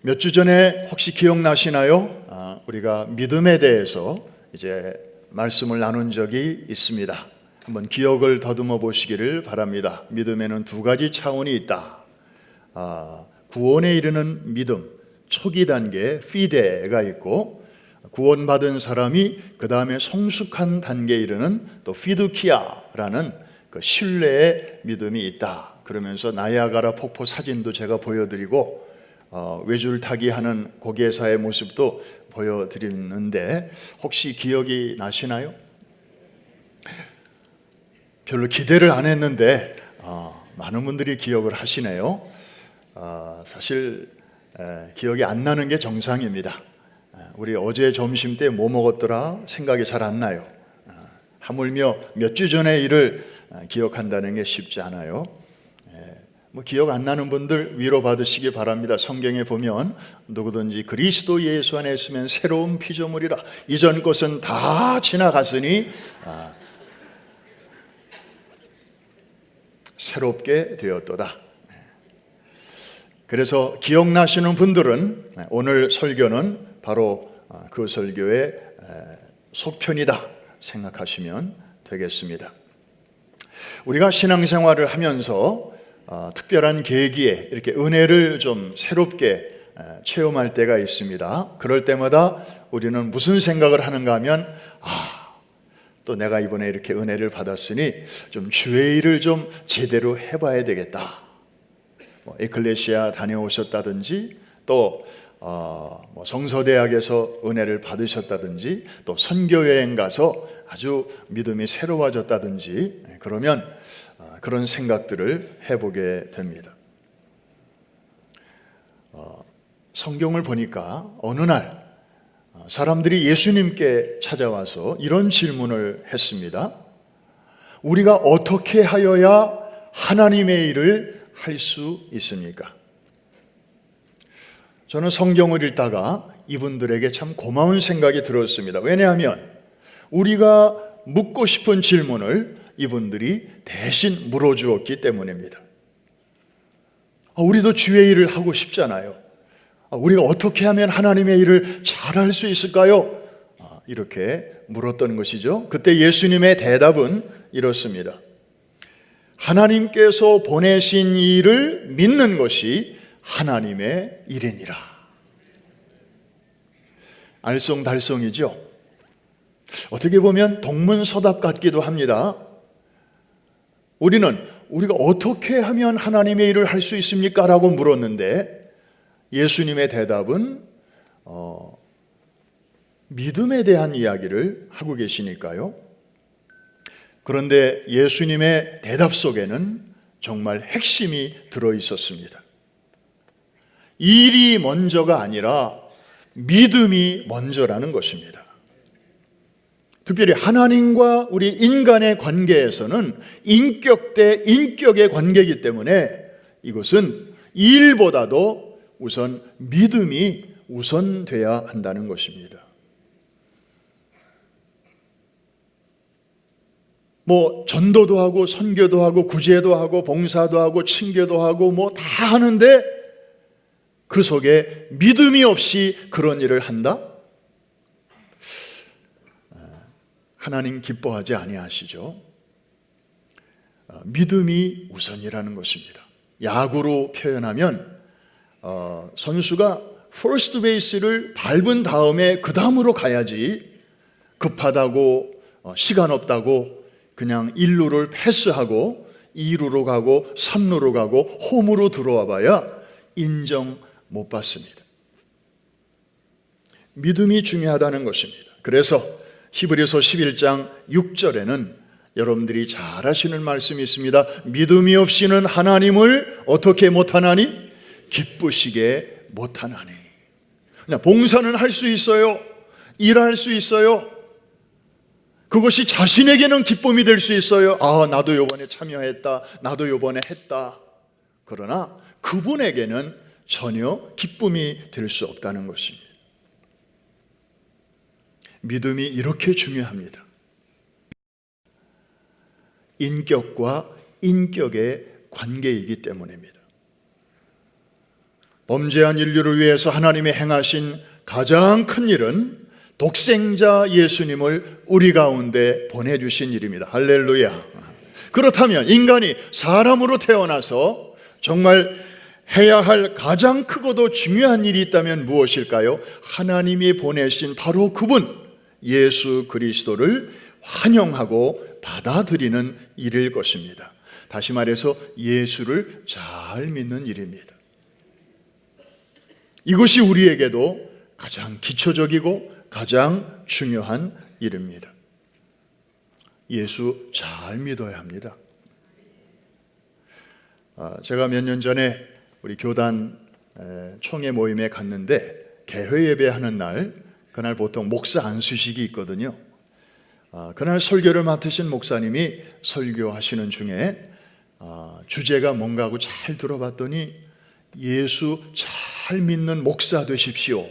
몇 주 전에 혹시 기억나시나요? 우리가 믿음에 대해서 이제 말씀을 나눈 적이 있습니다. 한번 기억을 더듬어 보시기를 바랍니다. 믿음에는 두 가지 차원이 있다. 구원에 이르는 믿음, 초기 단계 피데가 있고, 구원받은 사람이 그 다음에 성숙한 단계에 이르는 또 피두키아라는 그 신뢰의 믿음이 있다. 그러면서 나이아가라 폭포 사진도 제가 보여드리고 외줄타기 하는 고개사의 모습도 보여드리는데 혹시 기억이 나시나요? 별로 기대를 안 했는데 많은 분들이 기억을 하시네요. 사실 기억이 안 나는 게 정상입니다. 우리 어제 점심 때 뭐 먹었더라 생각이 잘 안 나요. 하물며 몇 주 전의 일을 기억한다는 게 쉽지 않아요. 기억 안 나는 분들 위로받으시기 바랍니다. 성경에 보면 누구든지 그리스도 예수 안에 있으면 새로운 피조물이라, 이전 것은 다 지나갔으니 새롭게 되었도다. 그래서 기억나시는 분들은 오늘 설교는 바로 그 설교의 속편이다 생각하시면 되겠습니다. 우리가 신앙생활을 하면서 특별한 계기에 이렇게 은혜를 좀 새롭게 체험할 때가 있습니다. 그럴 때마다 우리는 무슨 생각을 하는가 하면 또 내가 이번에 이렇게 은혜를 받았으니 좀 주의 일을 좀 제대로 해봐야 되겠다. 에클레시아 다녀오셨다든지 또 성서대학에서 은혜를 받으셨다든지 또 선교여행 가서 아주 믿음이 새로워졌다든지 그러면 그런 생각들을 해보게 됩니다. 성경을 보니까 어느 날 사람들이 예수님께 찾아와서 이런 질문을 했습니다. 우리가 어떻게 하여야 하나님의 일을 할 수 있습니까? 저는 성경을 읽다가 이분들에게 참 고마운 생각이 들었습니다. 왜냐하면 우리가 묻고 싶은 질문을 이분들이 대신 물어주었기 때문입니다. 우리도 주의 일을 하고 싶잖아요. 우리가 어떻게 하면 하나님의 일을 잘할 수 있을까요? 이렇게 물었던 것이죠. 그때 예수님의 대답은 이렇습니다. 하나님께서 보내신 일을 믿는 것이 하나님의 일이니라. 알쏭달쏭이죠. 어떻게 보면 동문서답 같기도 합니다. 우리가 어떻게 하면 하나님의 일을 할 수 있습니까? 라고 물었는데 예수님의 대답은 믿음에 대한 이야기를 하고 계시니까요. 그런데 예수님의 대답 속에는 정말 핵심이 들어 있었습니다. 일이 먼저가 아니라 믿음이 먼저라는 것입니다. 특별히 하나님과 우리 인간의 관계에서는 인격 대 인격의 관계이기 때문에 이것은 일보다도 우선 믿음이 우선돼야 한다는 것입니다. 전도도 하고 선교도 하고 구제도 하고 봉사도 하고 친교도 하고 다 하는데 그 속에 믿음이 없이 그런 일을 한다? 하나님 기뻐하지 아니하시죠. 믿음이 우선이라는 것입니다. 야구로 표현하면 선수가 퍼스트 베이스를 밟은 다음에 그 다음으로 가야지, 급하다고 시간 없다고 그냥 1루를 패스하고 2루로 가고 3루로 가고 홈으로 들어와 봐야 인정 못 받습니다. 믿음이 중요하다는 것입니다. 그래서 히브리서 11장 6절에는 여러분들이 잘 아시는 말씀이 있습니다. 믿음이 없이는 하나님을 어떻게 못하나니? 기쁘시게 못하나니. 그냥 봉사는 할 수 있어요. 일할 수 있어요. 그것이 자신에게는 기쁨이 될 수 있어요. 나도 요번에 참여했다. 나도 요번에 했다. 그러나 그분에게는 전혀 기쁨이 될 수 없다는 것입니다. 믿음이 이렇게 중요합니다. 인격과 인격의 관계이기 때문입니다. 범죄한 인류를 위해서 하나님이 행하신 가장 큰 일은 독생자 예수님을 우리 가운데 보내주신 일입니다. 할렐루야. 그렇다면 인간이 사람으로 태어나서 정말 해야 할 가장 크고도 중요한 일이 있다면 무엇일까요? 하나님이 보내신 바로 그분 예수 그리스도를 환영하고 받아들이는 일일 것입니다. 다시 말해서 예수를 잘 믿는 일입니다. 이것이 우리에게도 가장 기초적이고 가장 중요한 일입니다. 예수 잘 믿어야 합니다. 제가 몇 년 전에 우리 교단 총회 모임에 갔는데 개회 예배하는 날, 그날 보통 목사 안수식이 있거든요. 그날 설교를 맡으신 목사님이 설교하시는 중에 주제가 뭔가 하고 잘 들어봤더니 예수 잘 믿는 목사 되십시오.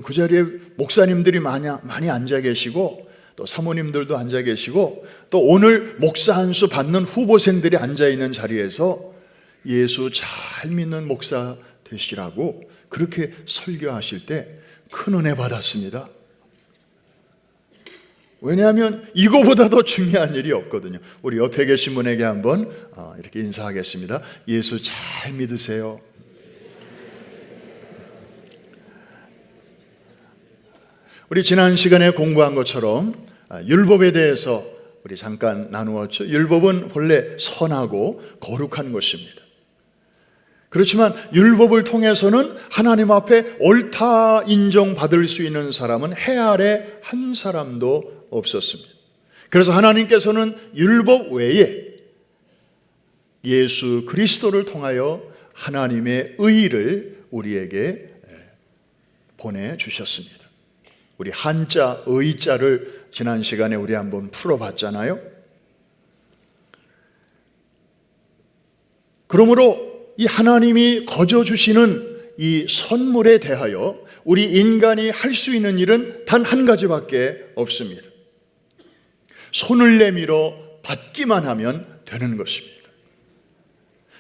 그 자리에 목사님들이 많이 앉아 계시고 또 사모님들도 앉아 계시고 또 오늘 목사 안수 받는 후보생들이 앉아 있는 자리에서 예수 잘 믿는 목사 되시라고 그렇게 설교하실 때 큰 은혜 받았습니다. 왜냐하면 이거보다 더 중요한 일이 없거든요. 우리 옆에 계신 분에게 한번 이렇게 인사하겠습니다. 예수 잘 믿으세요. 우리 지난 시간에 공부한 것처럼 율법에 대해서 우리 잠깐 나누었죠. 율법은 본래 선하고 거룩한 것입니다. 그렇지만 율법을 통해서는 하나님 앞에 옳다 인정받을 수 있는 사람은 해 아래 한 사람도 없었습니다. 그래서 하나님께서는 율법 외에 예수 그리스도를 통하여 하나님의 의를 우리에게 보내주셨습니다. 우리 한자 의자를 지난 시간에 우리 한번 풀어봤잖아요. 그러므로 이 하나님이 거저 주시는 이 선물에 대하여 우리 인간이 할 수 있는 일은 단 한 가지밖에 없습니다. 손을 내밀어 받기만 하면 되는 것입니다.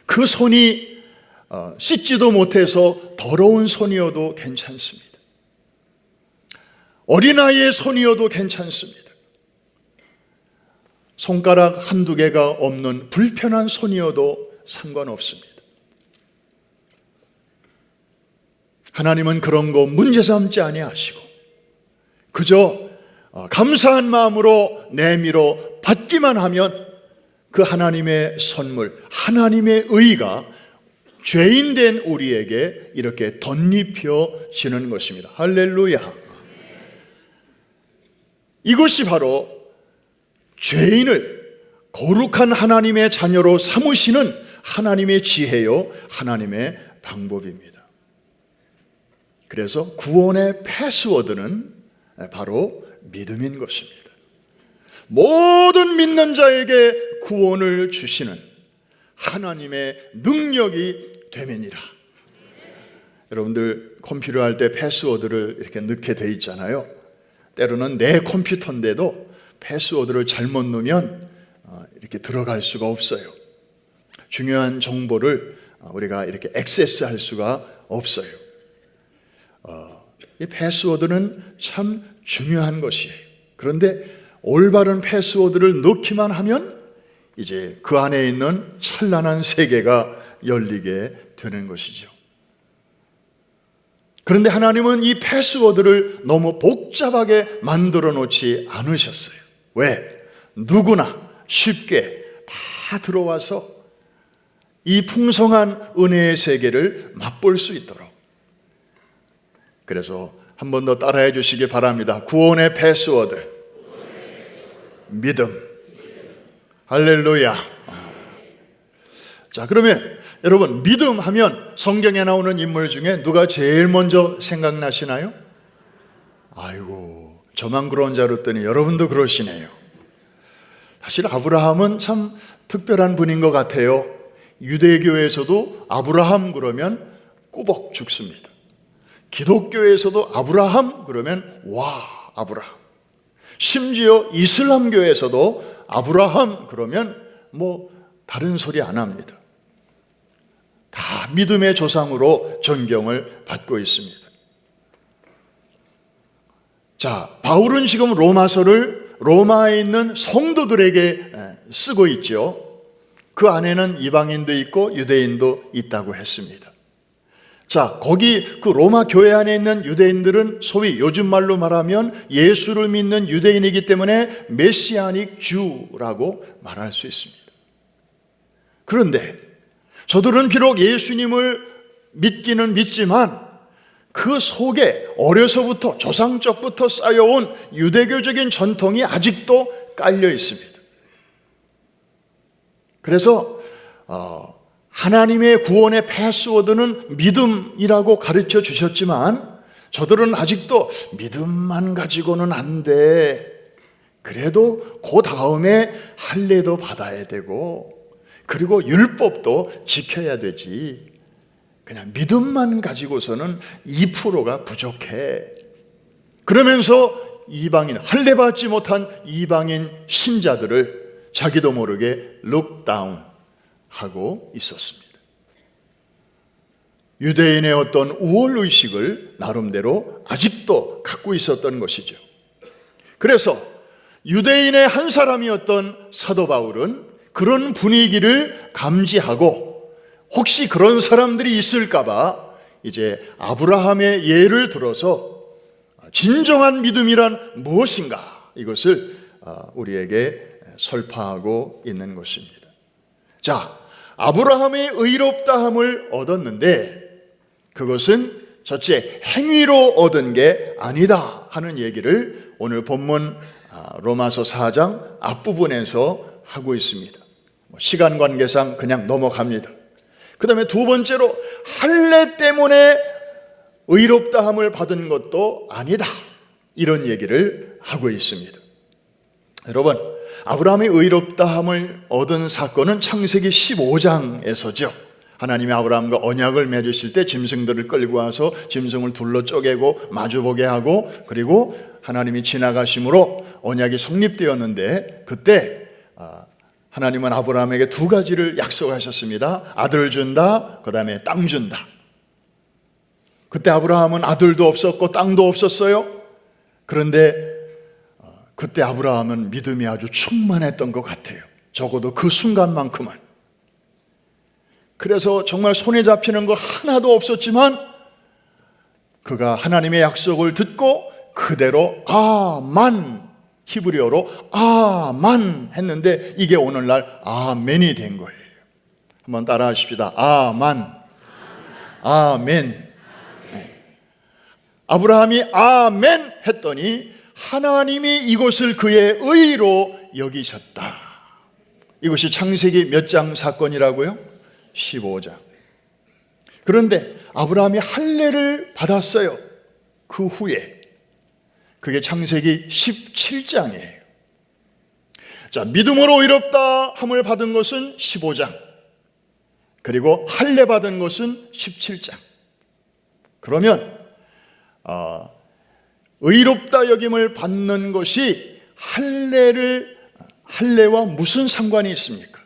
그 손이 씻지도 못해서 더러운 손이어도 괜찮습니다. 어린아이의 손이어도 괜찮습니다. 손가락 한두 개가 없는 불편한 손이어도 상관없습니다. 하나님은 그런 거 문제 삼지 아니하시고 그저 감사한 마음으로 내밀어 받기만 하면 그 하나님의 선물, 하나님의 의가 죄인된 우리에게 이렇게 덧입혀지는 것입니다. 할렐루야. 이것이 바로 죄인을 거룩한 하나님의 자녀로 삼으시는 하나님의 지혜요, 하나님의 방법입니다. 그래서 구원의 패스워드는 바로 믿음인 것입니다. 모든 믿는 자에게 구원을 주시는 하나님의 능력이 됨이니라. 여러분들 컴퓨터 할 때 패스워드를 이렇게 넣게 돼 있잖아요. 때로는 내 컴퓨터인데도 패스워드를 잘못 넣으면 이렇게 들어갈 수가 없어요. 중요한 정보를 우리가 이렇게 액세스할 수가 없어요. 이 패스워드는 참 중요한 것이에요. 그런데 올바른 패스워드를 넣기만 하면 이제 그 안에 있는 찬란한 세계가 열리게 되는 것이죠. 그런데 하나님은 이 패스워드를 너무 복잡하게 만들어 놓지 않으셨어요. 왜? 누구나 쉽게 다 들어와서 이 풍성한 은혜의 세계를 맛볼 수 있도록. 그래서 한 번 더 따라해 주시기 바랍니다. 구원의 패스워드. 믿음. 할렐루야. 자, 그러면 여러분, 믿음 하면 성경에 나오는 인물 중에 누가 제일 먼저 생각나시나요? 아이고, 저만 그런 줄 알았더니 여러분도 그러시네요. 사실 아브라함은 참 특별한 분인 것 같아요. 유대교에서도 아브라함 그러면 꾸벅 죽습니다. 기독교에서도 아브라함 그러면 와, 아브라함. 심지어 이슬람교에서도 아브라함 그러면 뭐 다른 소리 안 합니다. 다 믿음의 조상으로 존경을 받고 있습니다. 자, 바울은 지금 로마서를 로마에 있는 성도들에게 쓰고 있죠. 그 안에는 이방인도 있고 유대인도 있다고 했습니다. 자, 거기 그 로마 교회 안에 있는 유대인들은 소위 요즘 말로 말하면 예수를 믿는 유대인이기 때문에 메시아닉 주라고 말할 수 있습니다. 그런데 저들은 비록 예수님을 믿기는 믿지만 그 속에 어려서부터 조상적부터 쌓여온 유대교적인 전통이 아직도 깔려 있습니다. 그래서 하나님의 구원의 패스워드는 믿음이라고 가르쳐 주셨지만 저들은 아직도 믿음만 가지고는 안 돼. 그래도 그 다음에 할례도 받아야 되고 그리고 율법도 지켜야 되지. 그냥 믿음만 가지고서는 2%가 부족해. 그러면서 이방인, 할례 받지 못한 이방인 신자들을 자기도 모르게 룩다운 하고 있었습니다. 유대인의 어떤 우월의식을 나름대로 아직도 갖고 있었던 것이죠. 그래서 유대인의 한 사람이었던 사도 바울은 그런 분위기를 감지하고 혹시 그런 사람들이 있을까봐 이제 아브라함의 예를 들어서 진정한 믿음이란 무엇인가 이것을 우리에게 설파하고 있는 것입니다. 자, 아브라함의 의롭다함을 얻었는데 그것은 첫째 행위로 얻은 게 아니다 하는 얘기를 오늘 본문 로마서 4장 앞부분에서 하고 있습니다. 시간 관계상 그냥 넘어갑니다. 그 다음에 두 번째로 할례 때문에 의롭다함을 받은 것도 아니다 이런 얘기를 하고 있습니다. 여러분, 아브라함의 의롭다함을 얻은 사건은 창세기 15장에서죠. 하나님이 아브라함과 언약을 맺으실 때 짐승들을 끌고 와서 짐승을 둘러 쪼개고 마주보게 하고 그리고 하나님이 지나가심으로 언약이 성립되었는데 그때 하나님은 아브라함에게 두 가지를 약속하셨습니다. 아들 준다, 그 다음에 땅 준다. 그때 아브라함은 아들도 없었고 땅도 없었어요. 그런데 그때 아브라함은 믿음이 아주 충만했던 것 같아요. 적어도 그 순간만큼은. 그래서 정말 손에 잡히는 거 하나도 없었지만 그가 하나님의 약속을 듣고 그대로 아만, 히브리어로 아만 했는데 이게 오늘날 아멘이 된 거예요. 한번 따라 하십시다. 아만, 아멘. 아브라함이 아멘 했더니 하나님이 이것을 그의 의로 여기셨다. 이것이 창세기 몇 장 사건이라고요? 15장. 그런데 아브라함이 할례를 받았어요. 그 후에. 그게 창세기 17장이에요. 자, 믿음으로 의롭다 함을 받은 것은 15장. 그리고 할례 받은 것은 17장. 그러면 의롭다 여김을 받는 것이 할례와 무슨 상관이 있습니까?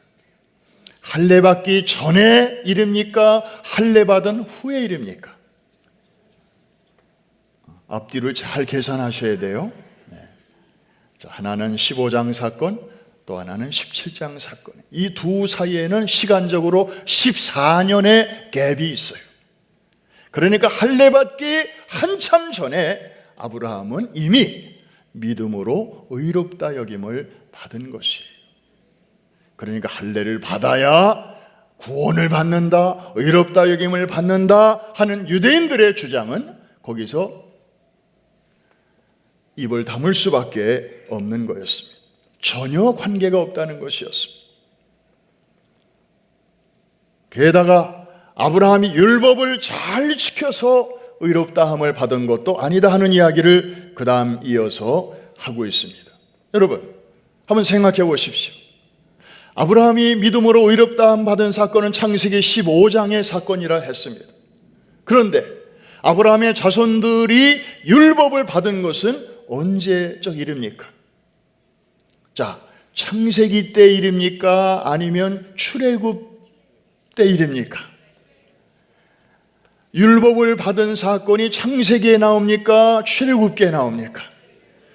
할례 받기 전의 일입니까? 할례 받은 후의 일입니까? 앞뒤를 잘 계산하셔야 돼요. 자, 하나는 15장 사건, 또 하나는 17장 사건. 이 두 사이에는 시간적으로 14년의 갭이 있어요. 그러니까 할례 받기 한참 전에 아브라함은 이미 믿음으로 의롭다 여김을 받은 것이에요. 그러니까 할례를 받아야 구원을 받는다, 의롭다 여김을 받는다 하는 유대인들의 주장은 거기서 입을 다물 수밖에 없는 거였습니다. 전혀 관계가 없다는 것이었습니다. 게다가 아브라함이 율법을 잘 지켜서 의롭다함을 받은 것도 아니다 하는 이야기를 그 다음 이어서 하고 있습니다. 여러분, 한번 생각해 보십시오. 아브라함이 믿음으로 의롭다함 받은 사건은 창세기 15장의 사건이라 했습니다. 그런데 아브라함의 자손들이 율법을 받은 것은 언제적 일입니까? 자, 창세기 때 일입니까? 아니면 출애굽 때 일입니까? 율법을 받은 사건이 창세기에 나옵니까? 출애굽기에 나옵니까?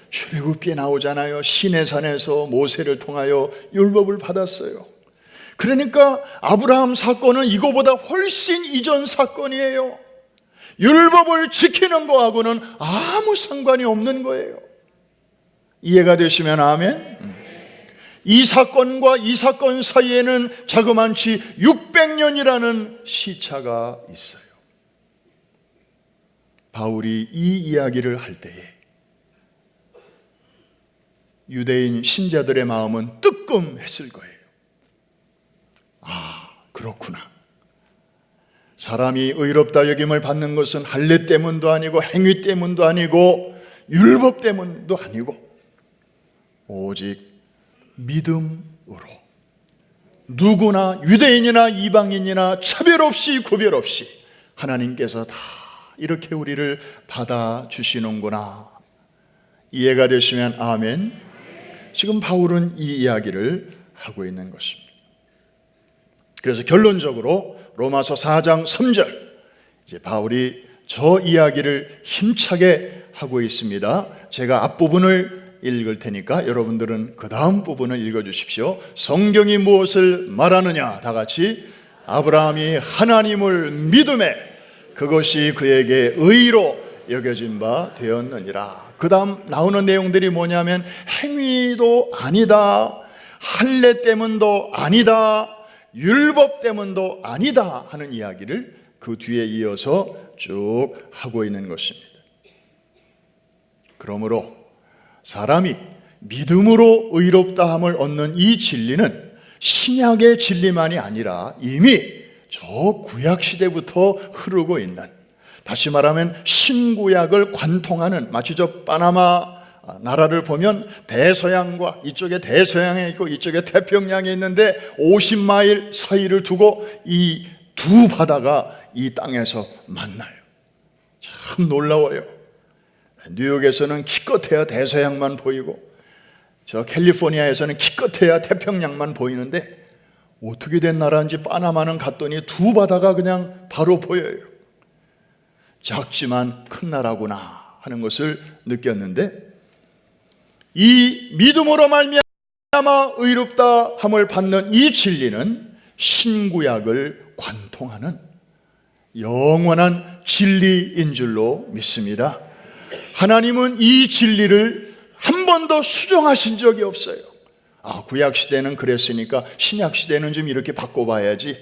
출애굽기에 나오잖아요. 시내산에서 모세를 통하여 율법을 받았어요. 그러니까 아브라함 사건은 이거보다 훨씬 이전 사건이에요. 율법을 지키는 거하고는 아무 상관이 없는 거예요. 이해가 되시면 아멘. 이 사건과 이 사건 사이에는 자그만치 600년이라는 시차가 있어요. 바울이 이 이야기를 할 때에 유대인 신자들의 마음은 뜨끔했을 거예요. 아, 그렇구나. 사람이 의롭다 여김을 받는 것은 할례 때문도 아니고 행위 때문도 아니고 율법 때문도 아니고 오직 믿음으로 누구나 유대인이나 이방인이나 차별 없이 구별 없이 하나님께서 다 이렇게 우리를 받아주시는구나. 이해가 되시면 아멘. 지금 바울은 이 이야기를 하고 있는 것입니다. 그래서 결론적으로 로마서 4장 3절 이제 바울이 저 이야기를 힘차게 하고 있습니다. 제가 앞부분을 읽을 테니까 여러분들은 그 다음 부분을 읽어주십시오. 성경이 무엇을 말하느냐? 다 같이 아브라함이 하나님을 믿음에 그것이 그에게 의로 여겨진 바 되었느니라. 그 다음 나오는 내용들이 뭐냐면 행위도 아니다, 할례 때문도 아니다, 율법 때문도 아니다 하는 이야기를 그 뒤에 이어서 쭉 하고 있는 것입니다. 그러므로 사람이 믿음으로 의롭다함을 얻는 이 진리는 신약의 진리만이 아니라 이미 저 구약시대부터 흐르고 있는, 다시 말하면 신구약을 관통하는, 마치 저 파나마 나라를 보면 대서양과 이쪽에 대서양에 있고 이쪽에 태평양에 있는데 50마일 사이를 두고 이 두 바다가 이 땅에서 만나요. 참 놀라워요. 뉴욕에서는 기껏해야 대서양만 보이고 저 캘리포니아에서는 기껏해야 태평양만 보이는데 어떻게 된 나라인지 파나마는 갔더니 두 바다가 그냥 바로 보여요. 작지만 큰 나라구나 하는 것을 느꼈는데, 이 믿음으로 말미암아 의롭다 함을 받는 이 진리는 신구약을 관통하는 영원한 진리인 줄로 믿습니다. 하나님은 이 진리를 한 번도 수정하신 적이 없어요. 구약시대는 그랬으니까 신약시대는 좀 이렇게 바꿔봐야지.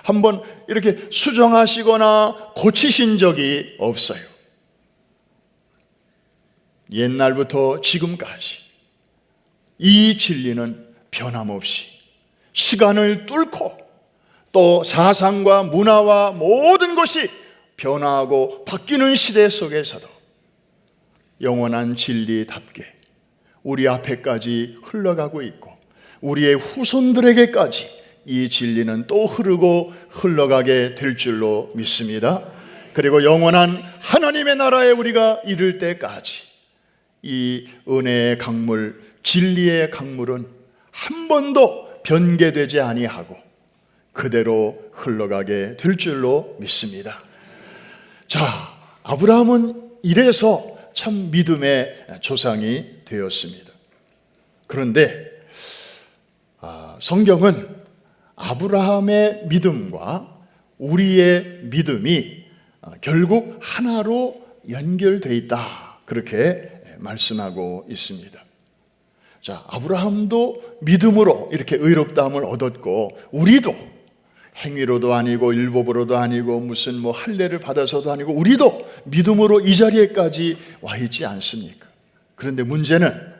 한번 이렇게 수정하시거나 고치신 적이 없어요. 옛날부터 지금까지 이 진리는 변함없이 시간을 뚫고 또 사상과 문화와 모든 것이 변화하고 바뀌는 시대 속에서도 영원한 진리답게 우리 앞에까지 흘러가고 있고 우리의 후손들에게까지 이 진리는 또 흐르고 흘러가게 될 줄로 믿습니다. 그리고 영원한 하나님의 나라에 우리가 이를 때까지 이 은혜의 강물, 진리의 강물은 한 번도 변개되지 아니하고 그대로 흘러가게 될 줄로 믿습니다. 자, 아브라함은 이래서 참 믿음의 조상이 되었습니다. 그런데 성경은 아브라함의 믿음과 우리의 믿음이 결국 하나로 연결되어 있다, 그렇게 말씀하고 있습니다. 자, 아브라함도 믿음으로 이렇게 의롭다함을 얻었고 우리도 행위로도 아니고 율법으로도 아니고 무슨 할례를 받아서도 아니고 우리도 믿음으로 이 자리에까지 와 있지 않습니까? 그런데 문제는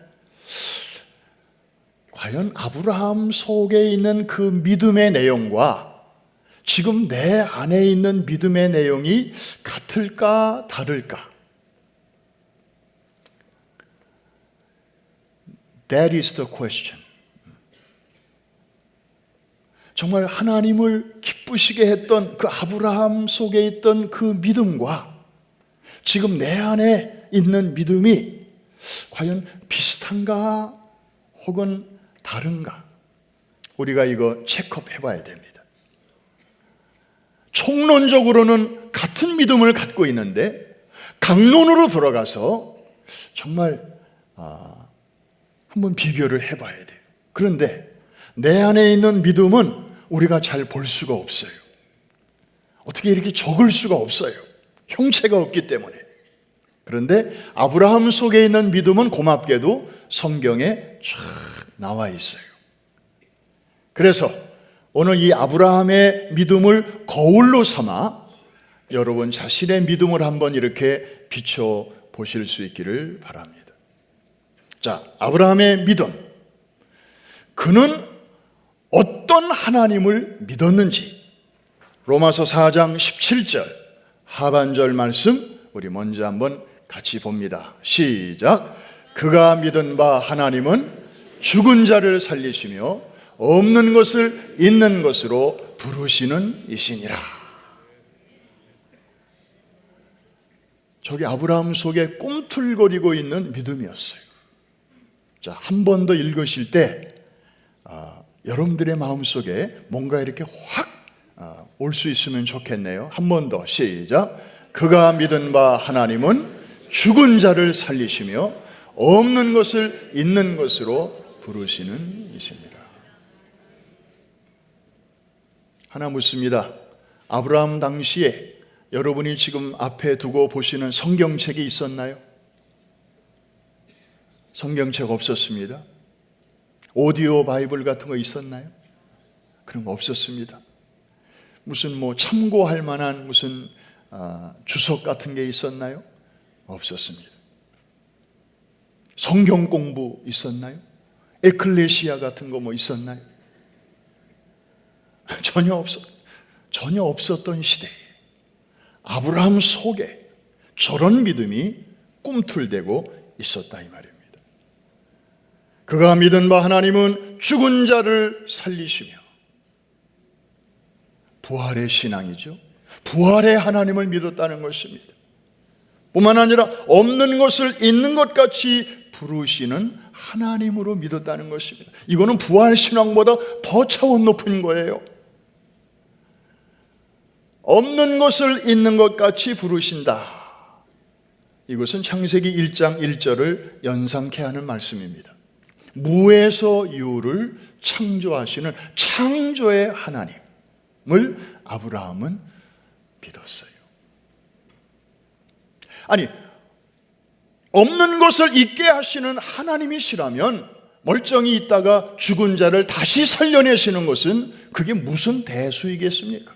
과연 아브라함 속에 있는 그 믿음의 내용과 지금 내 안에 있는 믿음의 내용이 같을까 다를까? That is the question. 정말 하나님을 기쁘시게 했던 그 아브라함 속에 있던 그 믿음과 지금 내 안에 있는 믿음이 과연 비슷한가 혹은 다른가? 우리가 이거 체크업 해봐야 됩니다. 총론적으로는 같은 믿음을 갖고 있는데 강론으로 들어가서 정말 한번 비교를 해봐야 돼요. 그런데 내 안에 있는 믿음은 우리가 잘 볼 수가 없어요. 어떻게 이렇게 적을 수가 없어요. 형체가 없기 때문에. 그런데 아브라함 속에 있는 믿음은 고맙게도 성경에 쫙 나와 있어요. 그래서 오늘 이 아브라함의 믿음을 거울로 삼아 여러분 자신의 믿음을 한번 이렇게 비춰 보실 수 있기를 바랍니다. 자, 아브라함의 믿음. 그는 어떤 하나님을 믿었는지 로마서 4장 17절 하반절 말씀 우리 먼저 한번 같이 봅니다. 시작. 그가 믿은 바 하나님은 죽은 자를 살리시며 없는 것을 있는 것으로 부르시는 이시니라. 저게 아브라함 속에 꿈틀거리고 있는 믿음이었어요. 자, 한 번 더 읽으실 때 여러분들의 마음속에 뭔가 이렇게 확 올 수 있으면 좋겠네요. 한 번 더 시작. 그가 믿은 바 하나님은 죽은 자를 살리시며 없는 것을 있는 것으로 부르시는 이십니다. 하나 묻습니다. 아브라함 당시에 여러분이 지금 앞에 두고 보시는 성경책이 있었나요? 성경책 없었습니다. 오디오 바이블 같은 거 있었나요? 그런 거 없었습니다. 무슨 참고할 만한 무슨 주석 같은 게 있었나요? 없었습니다. 성경 공부 있었나요? 에클레시아 같은 거 있었나요? 전혀 없었던 시대에 아브라함 속에 저런 믿음이 꿈틀대고 있었다 이 말입니다. 그가 믿은 바 하나님은 죽은 자를 살리시며, 부활의 신앙이죠. 부활의 하나님을 믿었다는 것입니다. 뿐만 아니라 없는 것을 있는 것 같이 부르시는 하나님으로 믿었다는 것입니다. 이거는 부활 신앙보다 더 차원 높은 거예요. 없는 것을 있는 것 같이 부르신다. 이것은 창세기 1장 1절을 연상케 하는 말씀입니다. 무에서 유를 창조하시는 창조의 하나님을 아브라함은 믿었어요. 아니, 없는 것을 있게 하시는 하나님이시라면 멀쩡히 있다가 죽은 자를 다시 살려내시는 것은 그게 무슨 대수이겠습니까?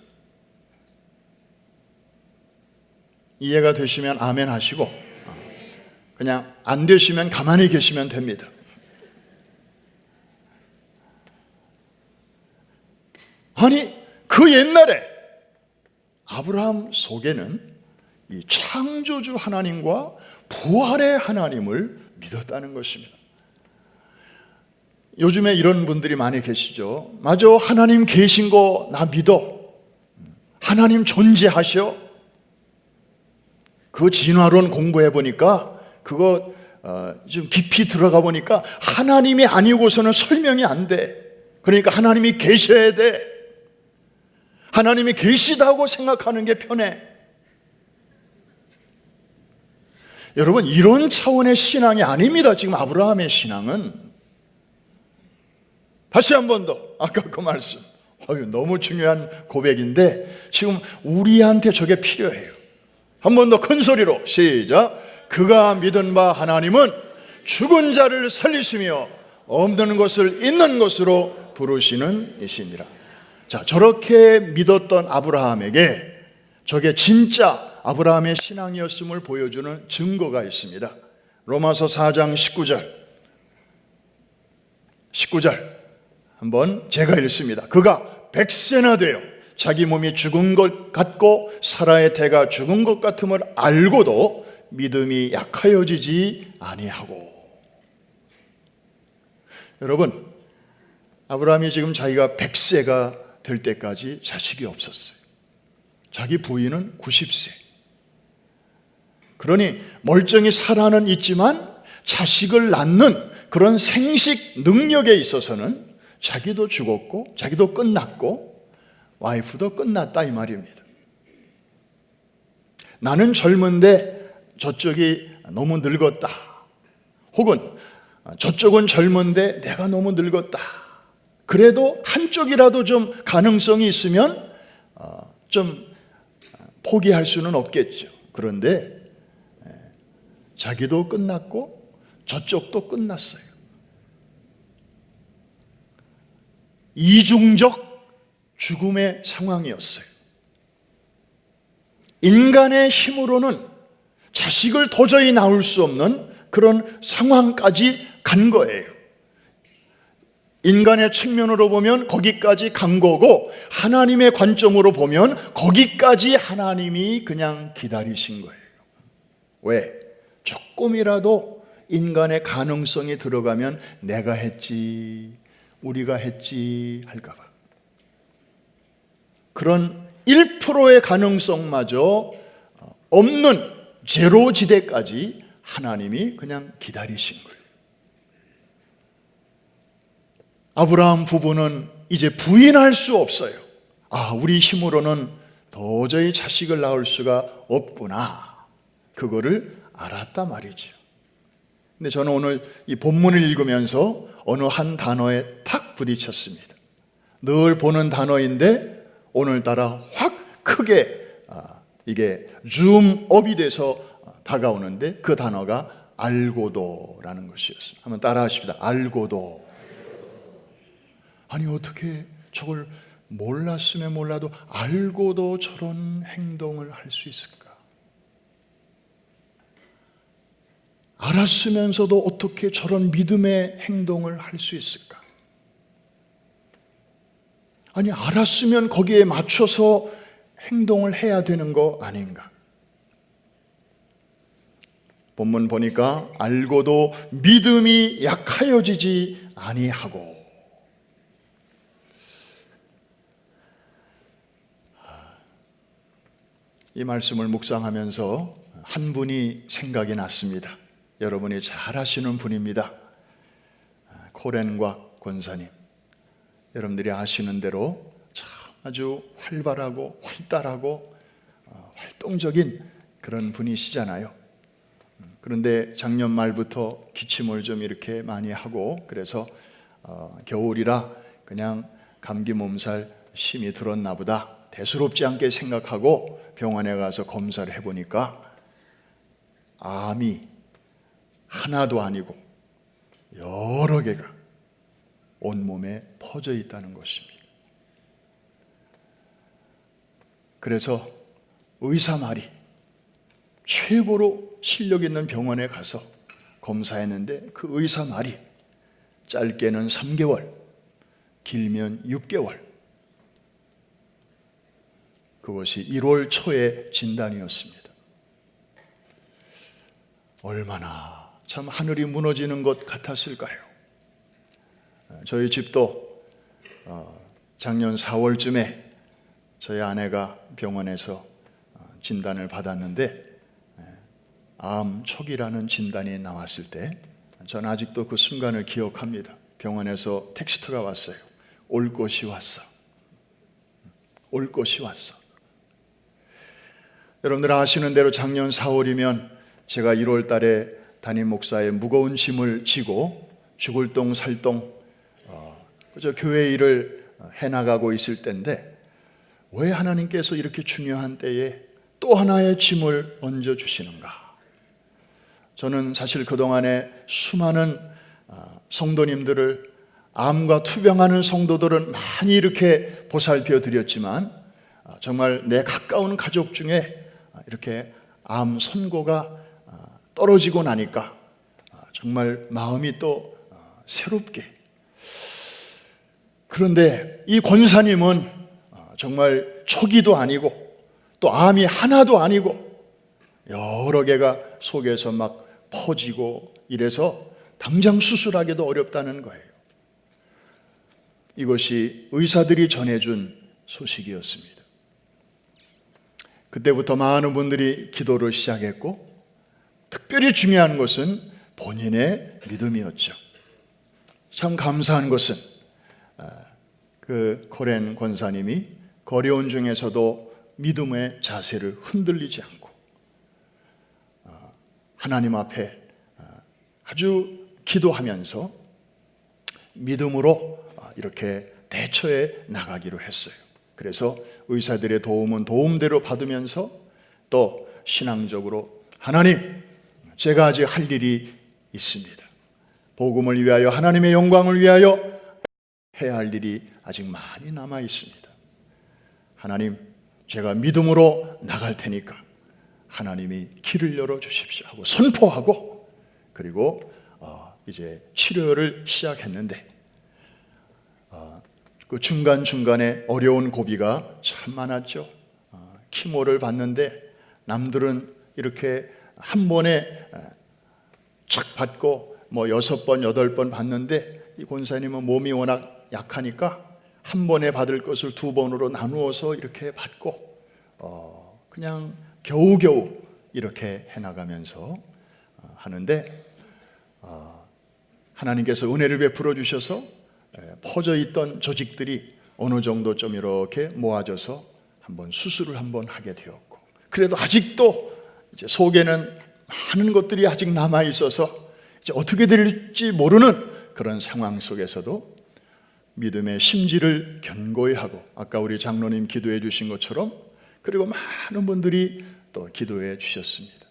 이해가 되시면 아멘 하시고, 그냥 안 되시면 가만히 계시면 됩니다. 아니, 그 옛날에 아브라함 속에는 이 창조주 하나님과 부활의 하나님을 믿었다는 것입니다. 요즘에 이런 분들이 많이 계시죠. 맞아, 하나님 계신 거 나 믿어. 하나님 존재하셔. 그 진화론 공부해 보니까 그거 좀 깊이 들어가 보니까 하나님이 아니고서는 설명이 안 돼. 그러니까 하나님이 계셔야 돼. 하나님이 계시다고 생각하는 게 편해. 여러분, 이런 차원의 신앙이 아닙니다. 지금 아브라함의 신앙은. 다시 한 번 더, 아까 그 말씀, 너무 중요한 고백인데 지금 우리한테 저게 필요해요. 한 번 더 큰 소리로 시작. 그가 믿은 바 하나님은 죽은 자를 살리시며 없는 것을 있는 것으로 부르시는 이시니라. 자, 저렇게 믿었던 아브라함에게 저게 진짜 아브라함의 신앙이었음을 보여주는 증거가 있습니다. 로마서 4장 19절 한번 제가 읽습니다. 그가 100세나 되어 자기 몸이 죽은 것 같고 사라의 태가 죽은 것 같음을 알고도 믿음이 약하여지지 아니하고. 여러분, 아브라함이 지금 자기가 100세가 될 때까지 자식이 없었어요. 자기 부인은 90세. 그러니 멀쩡히 사라는 있지만 자식을 낳는 그런 생식 능력에 있어서는 자기도 죽었고 자기도 끝났고 와이프도 끝났다 이 말입니다. 나는 젊은데 저쪽이 너무 늙었다. 혹은 저쪽은 젊은데 내가 너무 늙었다. 그래도 한쪽이라도 좀 가능성이 있으면 좀 포기할 수는 없겠죠. 그런데 자기도 끝났고 저쪽도 끝났어요. 이중적 죽음의 상황이었어요. 인간의 힘으로는 자식을 도저히 낳을 수 없는 그런 상황까지 간 거예요. 인간의 측면으로 보면 거기까지 간 거고, 하나님의 관점으로 보면 거기까지 하나님이 그냥 기다리신 거예요. 왜? 조금이라도 인간의 가능성이 들어가면 내가 했지, 우리가 했지 할까 봐. 그런 1%의 가능성마저 없는 제로지대까지 하나님이 그냥 기다리신 거예요. 아브라함 부부는 이제 부인할 수 없어요. 우리 힘으로는 도저히 자식을 낳을 수가 없구나. 그거를 알았단 말이죠. 근데 저는 오늘 이 본문을 읽으면서 어느 한 단어에 탁 부딪혔습니다. 늘 보는 단어인데 오늘따라 확 크게 이게 줌업이 돼서 다가오는데, 그 단어가 알고도라는 것이었습니다. 한번 따라 하십시다. 알고도. 아니, 어떻게 저걸 몰랐으면 몰라도 알고도 저런 행동을 할 수 있을까? 알았으면서도 어떻게 저런 믿음의 행동을 할 수 있을까? 아니, 알았으면 거기에 맞춰서 행동을 해야 되는 거 아닌가? 본문 보니까 알고도 믿음이 약하여지지 아니하고. 이 말씀을 묵상하면서 한 분이 생각이 났습니다. 여러분이 잘 아시는 분입니다. 코렌곽 권사님. 여러분들이 아시는 대로 참 아주 활발하고 활달하고 활동적인 그런 분이시잖아요. 그런데 작년 말부터 기침을 좀 이렇게 많이 하고, 그래서 겨울이라 그냥 감기 몸살 심히 들었나 보다 대수롭지 않게 생각하고 병원에 가서 검사를 해보니까 암이 하나도 아니고 여러 개가 온몸에 퍼져 있다는 것입니다. 그래서 의사 말이 최고로 실력 있는 병원에 가서 검사했는데, 그 의사 말이 짧게는 3개월, 길면 6개월. 그것이 1월 초의 진단이었습니다. 얼마나 참 하늘이 무너지는 것 같았을까요? 저희 집도 작년 4월쯤에 저희 아내가 병원에서 진단을 받았는데, 암 초기라는 진단이 나왔을 때 저는 아직도 그 순간을 기억합니다. 병원에서 텍스트가 왔어요. 올 것이 왔어. 올 것이 왔어. 여러분들 아시는 대로 작년 4월이면 제가 1월 달에 담임 목사의 무거운 짐을 지고 죽을 똥 살똥 그저 교회 일을 해나가고 있을 때인데, 왜 하나님께서 이렇게 중요한 때에 또 하나의 짐을 얹어주시는가? 저는 사실 그동안에 수많은 성도님들을, 암과 투병하는 성도들은 많이 이렇게 보살펴 드렸지만, 정말 내 가까운 가족 중에 이렇게 암 선고가 떨어지고 나니까 정말 마음이 또 새롭게. 그런데 이 권사님은 정말 초기도 아니고 또 암이 하나도 아니고 여러 개가 속에서 막 퍼지고 이래서 당장 수술하기도 어렵다는 거예요. 이것이 의사들이 전해준 소식이었습니다. 그때부터 많은 분들이 기도를 시작했고, 특별히 중요한 것은 본인의 믿음이었죠. 참 감사한 것은 그 코렌 권사님이 거려운 중에서도 믿음의 자세를 흔들리지 않고 하나님 앞에 아주 기도하면서 믿음으로 이렇게 대처해 나가기로 했어요. 그래서 의사들의 도움은 도움대로 받으면서 또 신앙적으로 하나님, 제가 아직 할 일이 있습니다. 복음을 위하여, 하나님의 영광을 위하여 해야 할 일이 아직 많이 남아 있습니다. 하나님, 제가 믿음으로 나갈 테니까 하나님이 길을 열어 주십시오 하고 선포하고, 그리고 이제 치료를 시작했는데 그 중간중간에 어려운 고비가 참 많았죠. 키모를 받는데 남들은 이렇게 한 번에 착 받고 뭐 6번, 8번 받는데 이 권사님은 몸이 워낙 약하니까 한 번에 받을 것을 2번으로 나누어서 이렇게 받고 그냥 겨우겨우 이렇게 해나가면서 하는데 하나님께서 은혜를 베풀어 주셔서 퍼져 있던 조직들이 어느 정도 좀 이렇게 모아져서 한번 수술을 한번 하게 되었고, 그래도 아직도 이제 속에는 많은 것들이 아직 남아 있어서 이제 어떻게 될지 모르는 그런 상황 속에서도 믿음의 심지를 견고히 하고, 아까 우리 장로님 기도해 주신 것처럼, 그리고 많은 분들이 또 기도해 주셨습니다.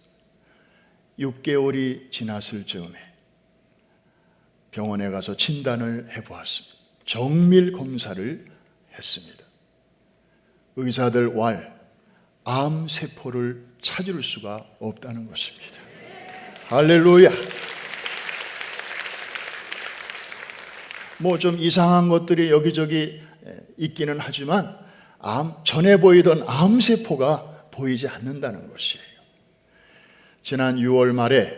6개월이 지났을 즈음에 병원에 가서 진단을 해보았습니다. 정밀 검사를 했습니다. 의사들 암세포를 찾을 수가 없다는 것입니다. 할렐루야. 뭐 좀 이상한 것들이 여기저기 있기는 하지만 전에 보이던 암세포가 보이지 않는다는 것이에요. 지난 6월 말에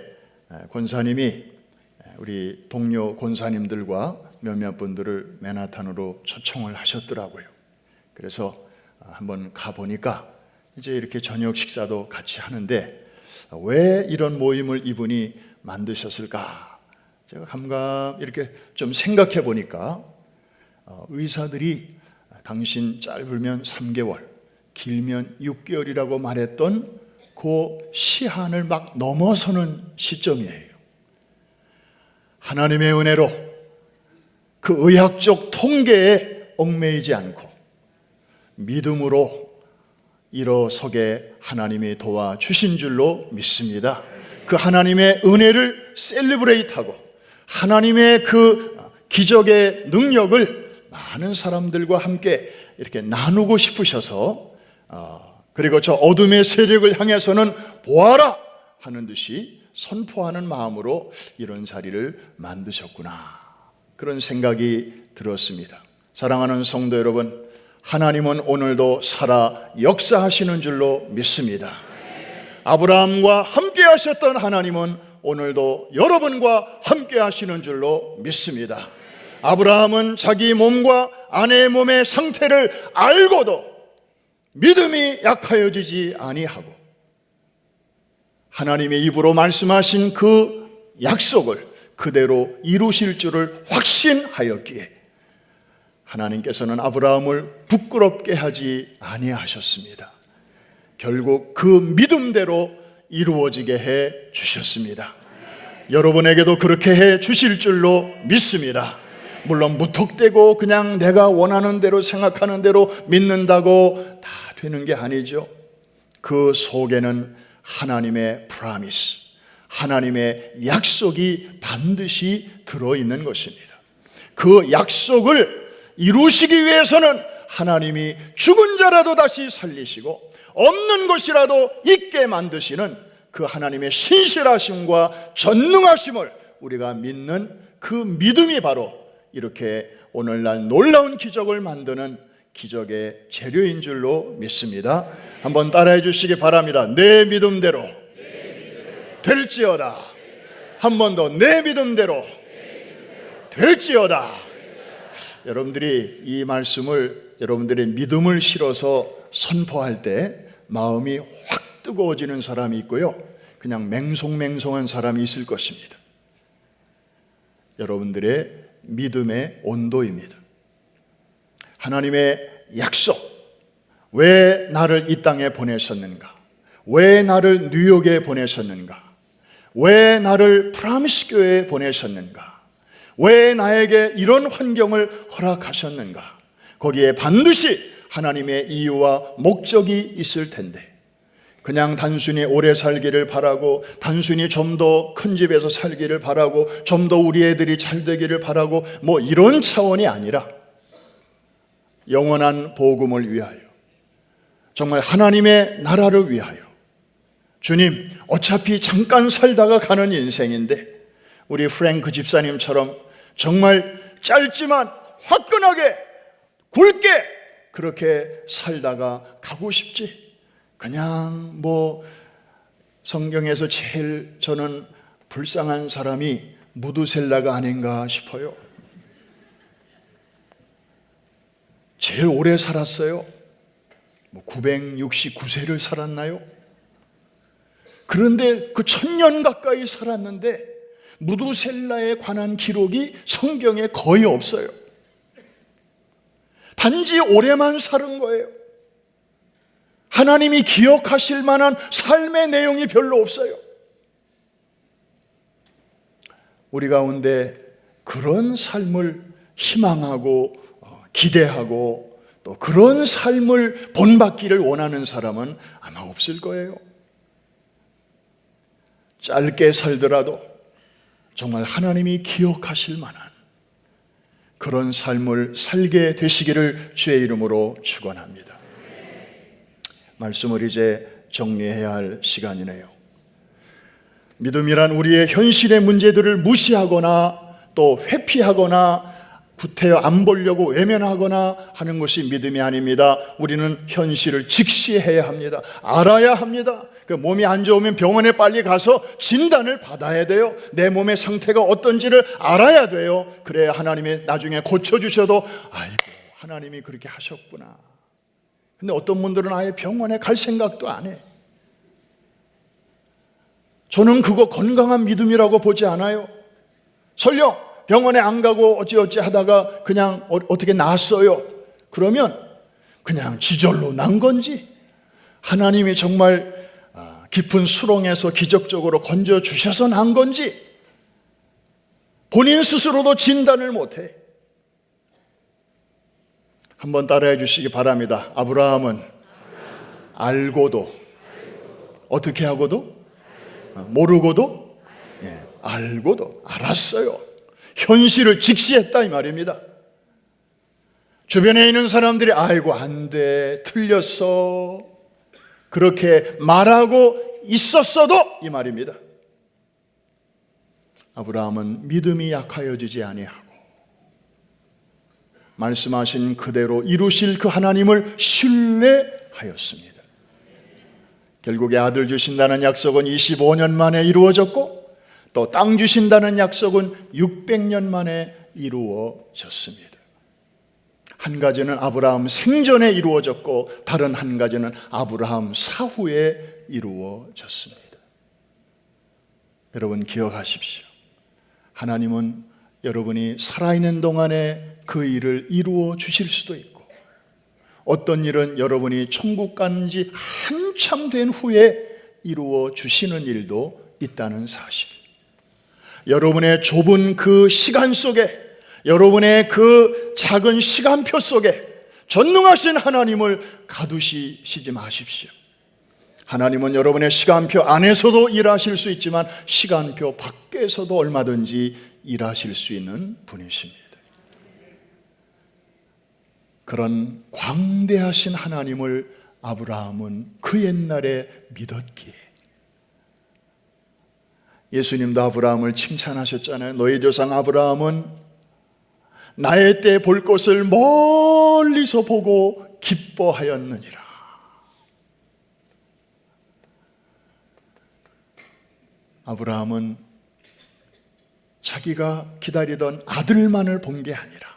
권사님이 우리 동료 권사님들과 몇몇 분들을 맨하탄으로 초청을 하셨더라고요. 그래서 한번 가보니까 이제 이렇게 저녁 식사도 같이 하는데 왜 이런 모임을 이분이 만드셨을까? 제가 감각 이렇게 좀 생각해 보니까 의사들이 당신 짧으면 3개월, 길면 6개월이라고 말했던 그 시한을 막 넘어서는 시점이에요. 하나님의 은혜로 그 의학적 통계에 얽매이지 않고 믿음으로 일어서게 하나님이 도와주신 줄로 믿습니다. 그 하나님의 은혜를 셀리브레이트하고 하나님의 그 기적의 능력을 많은 사람들과 함께 이렇게 나누고 싶으셔서 그리고 저 어둠의 세력을 향해서는 보아라 하는 듯이 선포하는 마음으로 이런 자리를 만드셨구나, 그런 생각이 들었습니다. 사랑하는 성도 여러분, 하나님은 오늘도 살아 역사하시는 줄로 믿습니다. 아브라함과 함께 하셨던 하나님은 오늘도 여러분과 함께 하시는 줄로 믿습니다. 아브라함은 자기 몸과 아내의 몸의 상태를 알고도 믿음이 약하여지지 아니하고 하나님의 입으로 말씀하신 그 약속을 그대로 이루실 줄을 확신하였기에 하나님께서는 아브라함을 부끄럽게 하지 아니하셨습니다. 결국 그 믿음대로 이루어지게 해 주셨습니다. 여러분에게도 그렇게 해 주실 줄로 믿습니다. 물론 무턱대고 그냥 내가 원하는 대로 생각하는 대로 믿는다고 다 되는 게 아니죠. 그 속에는 하나님의 프라미스, 하나님의 약속이 반드시 들어있는 것입니다. 그 약속을 이루시기 위해서는 하나님이 죽은 자라도 다시 살리시고 없는 것이라도 있게 만드시는 그 하나님의 신실하심과 전능하심을 우리가 믿는 그 믿음이 바로 이렇게 오늘날 놀라운 기적을 만드는 기적의 재료인 줄로 믿습니다. 한번 따라해 주시기 바랍니다. 내 믿음대로 될지어다. 한 번 더, 내 믿음대로 될지어다. 여러분들이 이 말씀을 여러분들의 믿음을 실어서 선포할 때 마음이 확 뜨거워지는 사람이 있고요, 그냥 맹송맹송한 사람이 있을 것입니다. 여러분들의 믿음의 온도입니다. 하나님의 약속, 왜 나를 이 땅에 보내셨는가? 왜 나를 뉴욕에 보내셨는가? 왜 나를 프라미스 교회에 보내셨는가? 왜 나에게 이런 환경을 허락하셨는가? 거기에 반드시 하나님의 이유와 목적이 있을 텐데, 그냥 단순히 오래 살기를 바라고, 단순히 좀 더 큰 집에서 살기를 바라고, 좀 더 우리 애들이 잘 되기를 바라고, 뭐 이런 차원이 아니라 영원한 복음을 위하여, 정말 하나님의 나라를 위하여, 주님, 어차피 잠깐 살다가 가는 인생인데 우리 프랭크 집사님처럼 정말 짧지만 화끈하게 굵게 그렇게 살다가 가고 싶지. 그냥 뭐 성경에서 제일 저는 불쌍한 사람이 무두셀라가 아닌가 싶어요. 제일 오래 살았어요. 뭐 969세를 살았나요? 그런데 그 1000년 가까이 살았는데 무두셀라에 관한 기록이 성경에 거의 없어요. 단지 오래만 사는 거예요. 하나님이 기억하실 만한 삶의 내용이 별로 없어요. 우리 가운데 그런 삶을 희망하고 기대하고 또 그런 삶을 본받기를 원하는 사람은 아마 없을 거예요. 짧게 살더라도 정말 하나님이 기억하실 만한 그런 삶을 살게 되시기를 주의 이름으로 축원합니다. 말씀을 이제 정리해야 할 시간이네요. 믿음이란 우리의 현실의 문제들을 무시하거나 또 회피하거나 구태여 안 보려고 외면하거나 하는 것이 믿음이 아닙니다. 우리는 현실을 직시해야 합니다. 알아야 합니다. 몸이 안 좋으면 병원에 빨리 가서 진단을 받아야 돼요. 내 몸의 상태가 어떤지를 알아야 돼요. 그래야 하나님이 나중에 고쳐주셔도 아이고 하나님이 그렇게 하셨구나. 근데 어떤 분들은 아예 병원에 갈 생각도 안 해. 저는 그거 건강한 믿음이라고 보지 않아요. 설령 병원에 안 가고 어찌어찌 하다가 그냥 어떻게 났어요. 그러면 그냥 지절로 난 건지 하나님이 정말 깊은 수렁에서 기적적으로 건져주셔서 난 건지 본인 스스로도 진단을 못해. 한번 따라해 주시기 바랍니다. 아브라함은 알고도 어떻게 하고도 모르고도 알고도 알았어요. 현실을 직시했다 이 말입니다. 주변에 있는 사람들이 아이고 안 돼, 틀렸어 그렇게 말하고 있었어도 이 말입니다. 아브라함은 믿음이 약하여지지 아니하고 말씀하신 그대로 이루실 그 하나님을 신뢰하였습니다. 결국에 아들 주신다는 약속은 25년 만에 이루어졌고 또 땅 주신다는 약속은 600년 만에 이루어졌습니다. 한 가지는 아브라함 생전에 이루어졌고 다른 한 가지는 아브라함 사후에 이루어졌습니다. 여러분 기억하십시오. 하나님은 여러분이 살아있는 동안에 그 일을 이루어 주실 수도 있고 어떤 일은 여러분이 천국 간 지 한참 된 후에 이루어 주시는 일도 있다는 사실. 여러분의 좁은 그 시간 속에 여러분의 그 작은 시간표 속에 전능하신 하나님을 가두시지 마십시오. 하나님은 여러분의 시간표 안에서도 일하실 수 있지만 시간표 밖에서도 얼마든지 일하실 수 있는 분이십니다. 그런 광대하신 하나님을 아브라함은 그 옛날에 믿었기에 예수님도 아브라함을 칭찬하셨잖아요. 너희 조상 아브라함은 나의 때 볼 것을 멀리서 보고 기뻐하였느니라. 아브라함은 자기가 기다리던 아들만을 본 게 아니라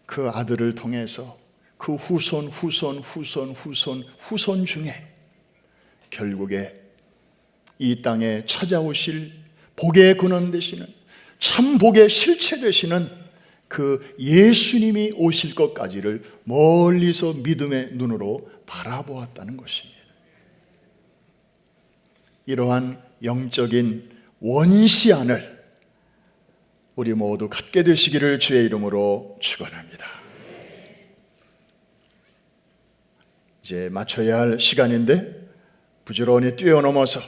그 아들을 통해서 그 후손 중에 결국에 이 땅에 찾아오실 복의 근원 되시는 참 복의 실체 되시는 그 예수님이 오실 것까지를 멀리서 믿음의 눈으로 바라보았다는 것입니다. 이러한 영적인 원시안을 우리 모두 갖게 되시기를 주의 이름으로 축원합니다. 이제 마쳐야 할 시간인데 부지런히 뛰어넘어서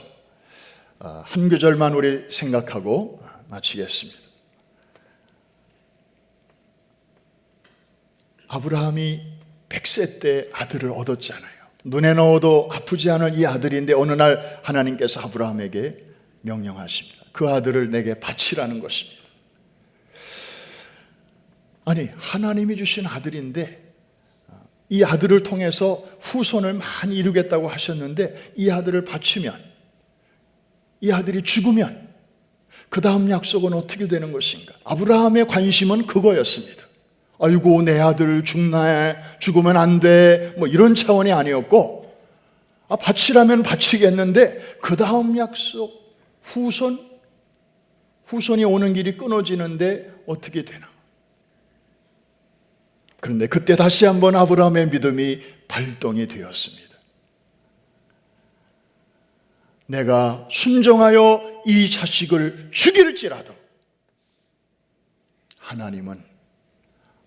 한 구절만 우리 생각하고 마치겠습니다. 아브라함이 100세 때 아들을 얻었잖아요. 눈에 넣어도 아프지 않은 이 아들인데 어느 날 하나님께서 아브라함에게 명령하십니다. 그 아들을 내게 바치라는 것입니다. 아니, 하나님이 주신 아들인데 이 아들을 통해서 후손을 많이 이루겠다고 하셨는데 이 아들을 바치면, 이 아들이 죽으면 그 다음 약속은 어떻게 되는 것인가? 아브라함의 관심은 그거였습니다. 아이고, 내 아들 죽으면 안 돼, 뭐 이런 차원이 아니었고, 바치라면 바치겠는데 그 다음 약속, 후손이 오는 길이 끊어지는데 어떻게 되나? 그런데 그때 다시 한번 아브라함의 믿음이 발동이 되었습니다. 내가 순종하여 이 자식을 죽일지라도 하나님은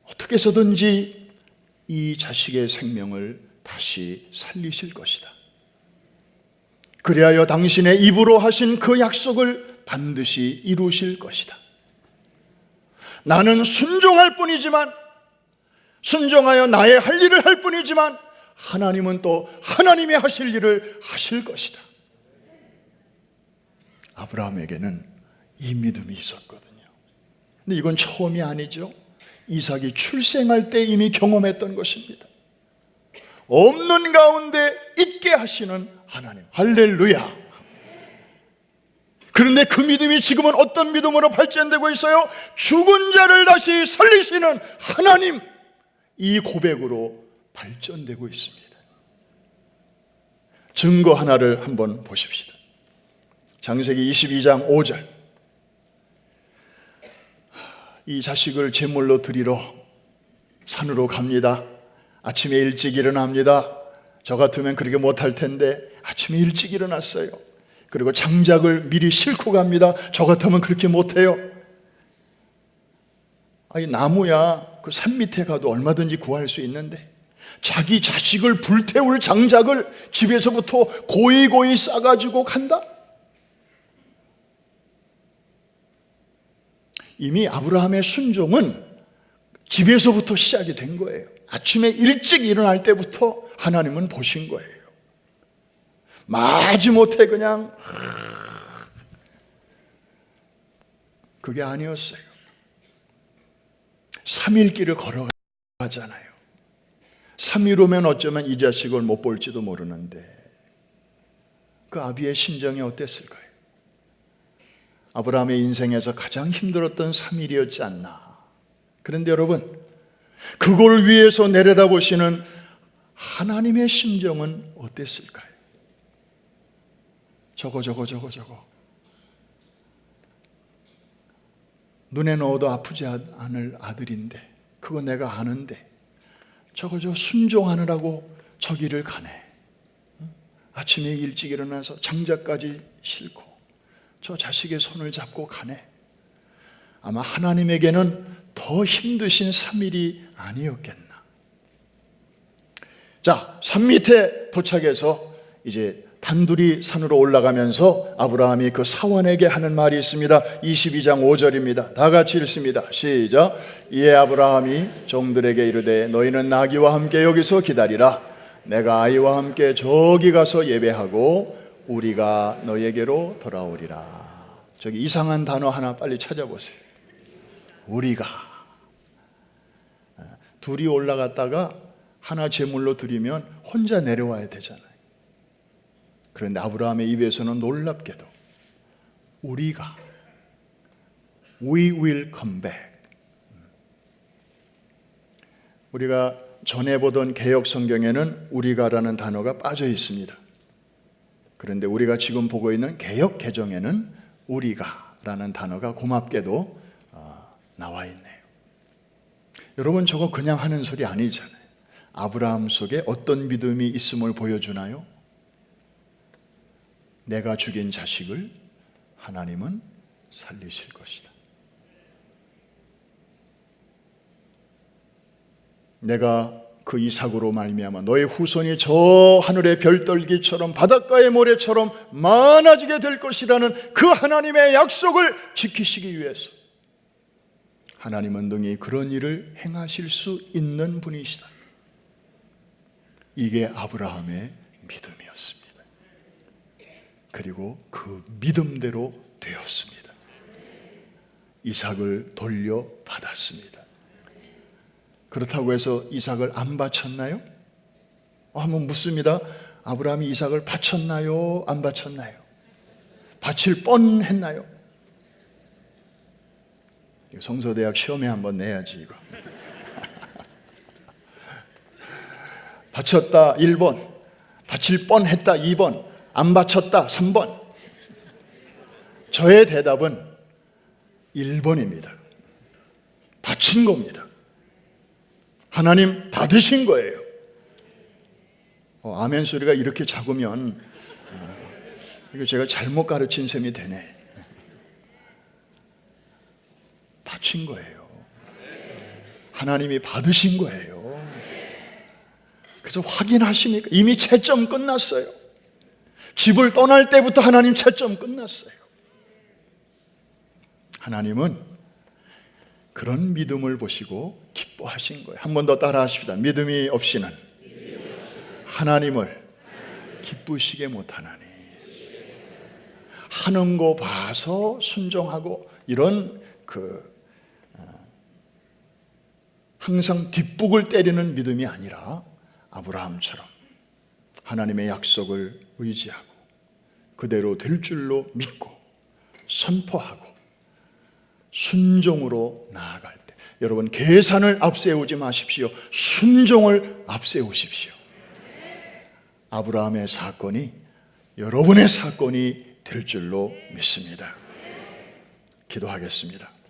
어떻게 해서든지 이 자식의 생명을 다시 살리실 것이다. 그리하여 당신의 입으로 하신 그 약속을 반드시 이루실 것이다. 나는 순종할 뿐이지만, 순종하여 나의 할 일을 할 뿐이지만 하나님은 또 하나님의 하실 일을 하실 것이다. 아브라함에게는 이 믿음이 있었거든요. 근데 이건 처음이 아니죠. 이삭이 출생할 때 이미 경험했던 것입니다. 없는 가운데 있게 하시는 하나님, 할렐루야. 그런데 그 믿음이 지금은 어떤 믿음으로 발전되고 있어요? 죽은 자를 다시 살리시는 하나님, 이 고백으로 발전되고 있습니다. 증거 하나를 한번 보십시다. 창세기 22장 5절. 이 자식을 제물로 드리러 산으로 갑니다. 아침에 일찍 일어납니다. 저 같으면 그렇게 못할 텐데 아침에 일찍 일어났어요. 그리고 장작을 미리 싣고 갑니다. 저 같으면 그렇게 못해요. 아니, 나무야 그 산 밑에 가도 얼마든지 구할 수 있는데 자기 자식을 불태울 장작을 집에서부터 고이고이 싸가지고 간다? 이미 아브라함의 순종은 집에서부터 시작이 된 거예요. 아침에 일찍 일어날 때부터 하나님은 보신 거예요. 마지못해 그냥 그게 아니었어요. 3일 길을 걸어가잖아요. 3일 오면 어쩌면 이 자식을 못 볼지도 모르는데 그 아비의 심정이 어땠을까요? 아브라함의 인생에서 가장 힘들었던 3일이었지 않나. 그런데 여러분, 그걸 위해서 내려다보시는 하나님의 심정은 어땠을까요? 저거 눈에 넣어도 아프지 않을 아들인데, 그거 내가 아는데 저거 순종하느라고 저 길을 가네. 아침에 일찍 일어나서 장작까지 싣고 저 자식의 손을 잡고 가네. 아마 하나님에게는 더 힘드신 3일이 아니었겠나. 자, 산 밑에 도착해서 이제 단둘이 산으로 올라가면서 아브라함이 그 사원에게 하는 말이 있습니다. 22장 5절입니다. 다 같이 읽습니다. 시작. 이에 아브라함이 종들에게 이르되 너희는 나귀와 함께 여기서 기다리라. 내가 아이와 함께 저기 가서 예배하고 우리가 너에게로 돌아오리라. 저기 이상한 단어 하나 빨리 찾아보세요. 우리가. 둘이 올라갔다가 하나 제물로 드리면 혼자 내려와야 되잖아요. 그런데 아브라함의 입에서는 놀랍게도 우리가, We will come back. 우리가 전에 보던 개역 성경에는 우리가라는 단어가 빠져 있습니다. 그런데 우리가 지금 보고 있는 개역 개정에는 우리가라는 단어가 고맙게도 나와 있네요. 여러분, 저거 그냥 하는 소리 아니잖아요. 아브라함 속에 어떤 믿음이 있음을 보여주나요? 내가 죽인 자식을 하나님은 살리실 것이다. 내가 그 이삭으로 말미암아 너의 후손이 저 하늘의 별떨기처럼 바닷가의 모래처럼 많아지게 될 것이라는 그 하나님의 약속을 지키시기 위해서 하나님은 능히 그런 일을 행하실 수 있는 분이시다. 이게 아브라함의 믿음이었습니다. 그리고 그 믿음대로 되었습니다. 이삭을 돌려받았습니다. 그렇다고 해서 이삭을 안 바쳤나요? 한번 묻습니다. 아브라함이 이삭을 바쳤나요? 안 바쳤나요? 바칠 뻔했나요? 성서대학 시험에 한번 내야지 이거. 바쳤다 1번, 바칠 뻔했다 2번, 안 바쳤다 3번. 저의 대답은 1번입니다. 바친 겁니다. 하나님 받으신 거예요. 아멘 소리가 이렇게 작으면 이거 제가 잘못 가르친 셈이 되네. 바친 거예요. 하나님이 받으신 거예요. 그래서 확인하십니까? 이미 채점 끝났어요. 집을 떠날 때부터 하나님 채점 끝났어요. 하나님은 그런 믿음을 보시고 기뻐하신 거예요. 한 번 더 따라 하십시다. 믿음이 없이는 하나님을 기쁘시게 못하나니. 하는 거 봐서 순종하고 이런 항상 뒷북을 때리는 믿음이 아니라 아브라함처럼 하나님의 약속을 의지하고 그대로 될 줄로 믿고 선포하고 순종으로 나아갈 때 여러분 계산을 앞세우지 마십시오. 순종을 앞세우십시오. 아브라함의 사건이 여러분의 사건이 될 줄로 믿습니다. 기도하겠습니다.